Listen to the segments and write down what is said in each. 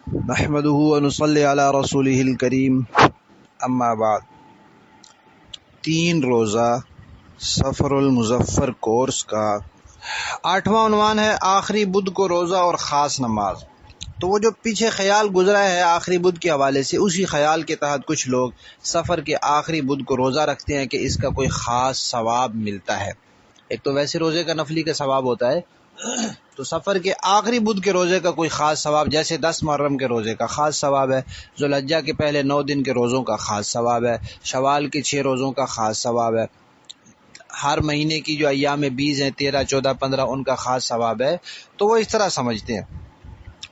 نحمده ونصلي علی رسولہ الکریم اما بعد۔ 3 روزہ سفر المظفر کورس کا 8واں عنوان ہے آخری بدھ کو روزہ اور خاص نماز۔ تو وہ جو پیچھے خیال گزرا ہے آخری بدھ کے حوالے سے، اسی خیال کے تحت کچھ لوگ سفر کے آخری بدھ کو روزہ رکھتے ہیں کہ اس کا کوئی خاص ثواب ملتا ہے۔ ایک تو ویسے روزے کا نفلی کا ثواب ہوتا ہے، تو سفر کے آخری بدھ کے روزے کا کوئی خاص ثواب، جیسے 10 محرم کے روزے کا خاص ثواب ہے، ذوالحجہ کے پہلے 9 دن کے روزوں کا خاص ثواب ہے، شوال کے 6 روزوں کا خاص ثواب ہے، ہر مہینے کی جو ایام بیز ہیں 13 14 15 ان کا خاص ثواب ہے۔ تو وہ اس طرح سمجھتے ہیں،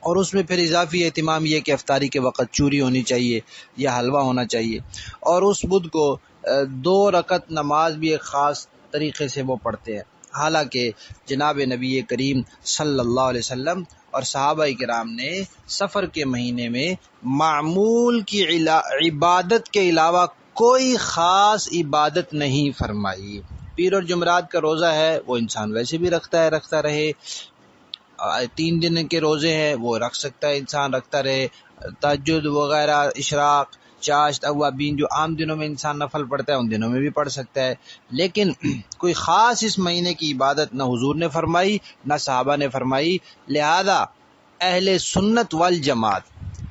اور اس میں پھر اضافی اہتمام یہ کہ افطاری کے وقت چوری ہونی چاہیے یا حلوہ ہونا چاہیے، اور اس بدھ کو 2 رکعت نماز بھی ایک خاص طریقے سے وہ پڑھتے ہیں۔ حالانکہ جناب نبی کریم صلی اللہ علیہ وسلم اور صحابہ کرام نے سفر کے مہینے میں معمول کی عبادت کے علاوہ کوئی خاص عبادت نہیں فرمائی۔ پیر اور جمعرات کا روزہ ہے وہ انسان ویسے بھی رکھتا رہے، 3 دن کے روزے ہیں وہ رکھ سکتا ہے، انسان رکھتا رہے، تہجد وغیرہ، اشراق، چاشت، اوابین جو عام دنوں میں انسان نفل پڑھتا ہے ان دنوں میں بھی پڑھ سکتا ہے، لیکن کوئی خاص اس مہینے کی عبادت نہ حضور نے فرمائی نہ صحابہ نے فرمائی۔ لہذا اہل سنت والجماعت،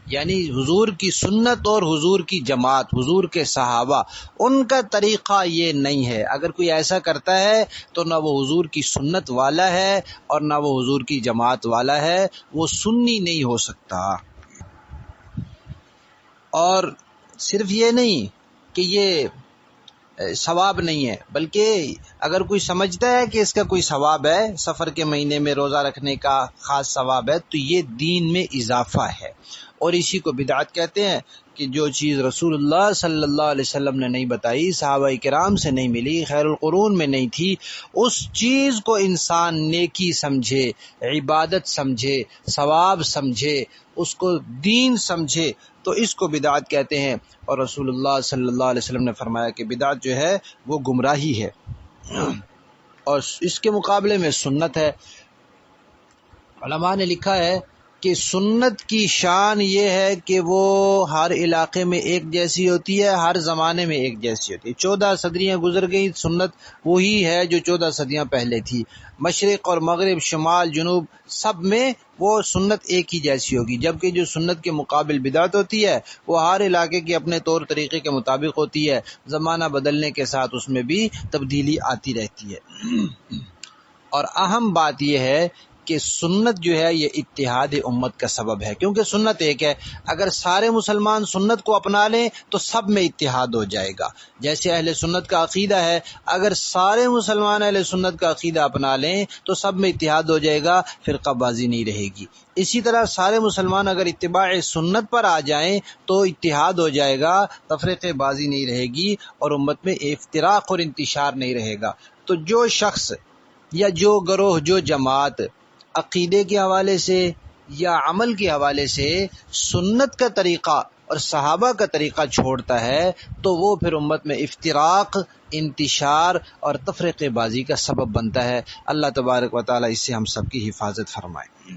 یعنی حضور کی سنت اور حضور کی جماعت، حضور کے صحابہ، ان کا طریقہ یہ نہیں ہے۔ اگر کوئی ایسا کرتا ہے تو نہ وہ حضور کی سنت والا ہے اور نہ وہ حضور کی جماعت والا ہے، وہ سنی نہیں ہو سکتا۔ اور صرف یہ نہیں کہ یہ ثواب نہیں ہے، بلکہ اگر کوئی سمجھتا ہے کہ اس کا کوئی ثواب ہے، سفر کے مہینے میں روزہ رکھنے کا خاص ثواب ہے، تو یہ دین میں اضافہ ہے، اور اسی کو بدعت کہتے ہیں کہ جو چیز رسول اللہ صلی اللہ علیہ وسلم نے نہیں بتائی، صحابہ کرام سے نہیں ملی، خیر القرون میں نہیں تھی، اس چیز کو انسان نیکی سمجھے، عبادت سمجھے، ثواب سمجھے، اس کو دین سمجھے، تو اس کو بدعت کہتے ہیں۔ اور رسول اللہ صلی اللہ علیہ وسلم نے فرمایا کہ بدعت جو ہے وہ گمراہی ہے، اور اس کے مقابلے میں سنت ہے۔ علماء نے لکھا ہے کہ سنت کی شان یہ ہے کہ وہ ہر علاقے میں ایک جیسی ہوتی ہے، ہر زمانے میں ایک جیسی ہوتی ہے۔ 14 صدیاں گزر گئی، سنت وہی ہے جو 14 صدیاں پہلے تھی۔ مشرق اور مغرب، شمال جنوب، سب میں وہ سنت ایک ہی جیسی ہوگی، جبکہ جو سنت کے مقابل بدعت ہوتی ہے وہ ہر علاقے کے اپنے طور طریقے کے مطابق ہوتی ہے، زمانہ بدلنے کے ساتھ اس میں بھی تبدیلی آتی رہتی ہے۔ اور اہم بات یہ ہے کہ سنت جو ہے یہ اتحاد امت کا سبب ہے، کیونکہ سنت ایک ہے، اگر سارے مسلمان سنت کو اپنا لیں تو سب میں اتحاد ہو جائے گا۔ جیسے اہل سنت کا عقیدہ ہے، اگر سارے مسلمان اہل سنت کا عقیدہ اپنا لیں تو سب میں اتحاد ہو جائے گا، فرقہ بازی نہیں رہے گی۔ اسی طرح سارے مسلمان اگر اتباع سنت پر آ جائیں تو اتحاد ہو جائے گا، تفرقہ بازی نہیں رہے گی، اور امت میں افتراق اور انتشار نہیں رہے گا۔ تو جو شخص یا جو گروہ، جو جماعت عقیدے کے حوالے سے یا عمل کے حوالے سے سنت کا طریقہ اور صحابہ کا طریقہ چھوڑتا ہے تو وہ پھر امت میں افتراق، انتشار اور تفرقہ بازی کا سبب بنتا ہے۔ اللہ تبارک و تعالی اس سے ہم سب کی حفاظت فرمائے۔